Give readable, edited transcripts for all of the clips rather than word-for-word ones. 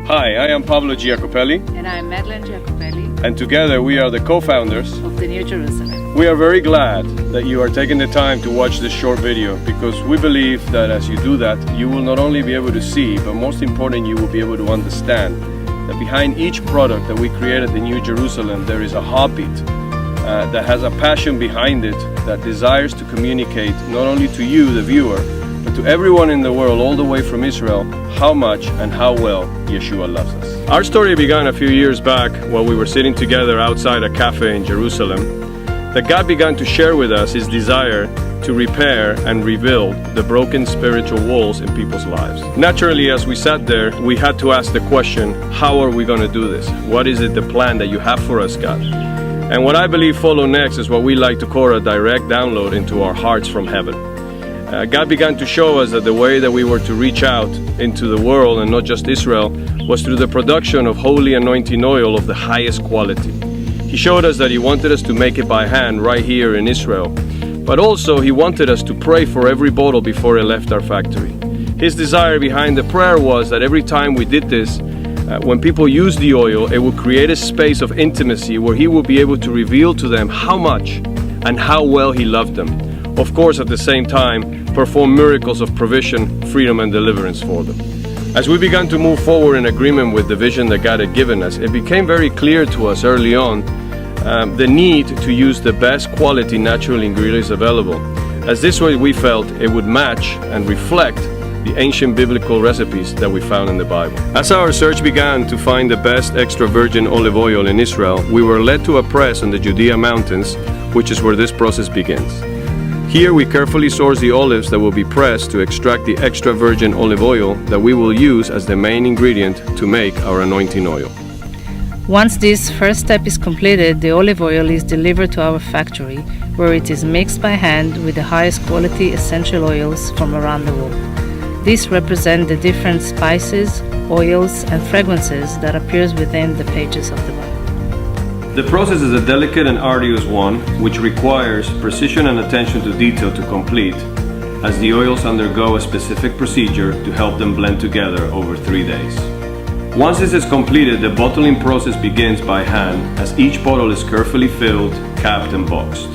Hi, I am Pablo Giacopelli. And I'm Madeleine Giacopelli. And together we are the co-founders of the New Jerusalem. We are very glad that you are taking the time to watch this short video, because we believe that as you do that, you will not only be able to see, but most important, you will be able to understand that behind each product that we create at the New Jerusalem, there is a heartbeat that has a passion behind it that desires to communicate not only to you, the viewer, but to everyone in the world, all the way from Israel, how much and how well Yeshua loves us. Our story began a few years back while we were sitting together outside a cafe in Jerusalem, that God began to share with us His desire to repair and rebuild the broken spiritual walls in people's lives. Naturally, as we sat there, we had to ask the question, how are we going to do this? What is it, the plan that you have for us, God? And what I believe follow next is what we like to call a direct download into our hearts from heaven. God began to show us that the way that we were to reach out into the world, and not just Israel, was through the production of holy anointing oil of the highest quality. He showed us that He wanted us to make it by hand right here in Israel, but also He wanted us to pray for every bottle before it left our factory. His desire behind the prayer was that every time we did this, when people used the oil, it would create a space of intimacy where He would be able to reveal to them how much and how well He loved them. Of course, at the same time, perform miracles of provision, freedom, and deliverance for them. As we began to move forward in agreement with the vision that God had given us, it became very clear to us early on the need to use the best quality natural ingredients available, as this way we felt it would match and reflect the ancient biblical recipes that we found in the Bible. As our search began to find the best extra virgin olive oil in Israel, we were led to a press on the Judea mountains, which is where this process begins. Here we carefully source the olives that will be pressed to extract the extra virgin olive oil that we will use as the main ingredient to make our anointing oil. Once this first step is completed, the olive oil is delivered to our factory, where it is mixed by hand with the highest quality essential oils from around the world. These represent the different spices, oils, and fragrances that appears within the pages of the Bible. The process is a delicate and arduous one, which requires precision and attention to detail to complete, as the oils undergo a specific procedure to help them blend together over 3 days. Once this is completed, the bottling process begins by hand, as each bottle is carefully filled, capped, and boxed.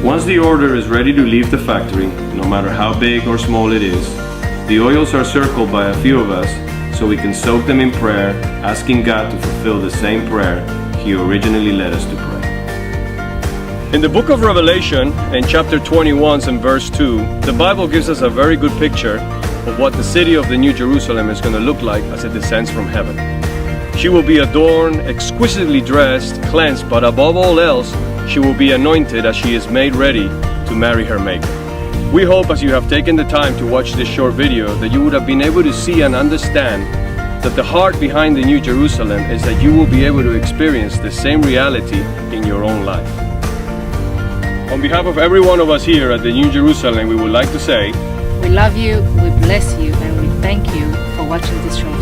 Once the order is ready to leave the factory, no matter how big or small it is, the oils are circled by a few of us so we can soak them in prayer, asking God to fulfill the same prayer He originally led us to pray. In the book of Revelation, in chapter 21 and verse 2, the Bible gives us a very good picture of what the city of the New Jerusalem is going to look like as it descends from heaven. She will be adorned, exquisitely dressed, cleansed, but above all else, she will be anointed as she is made ready to marry her Maker. We hope as you have taken the time to watch this short video that you would have been able to see and understand that the heart behind the New Jerusalem is that you will be able to experience the same reality in your own life. On behalf of every one of us here at the New Jerusalem, we would like to say, we love you, we bless you, and we thank you for watching this short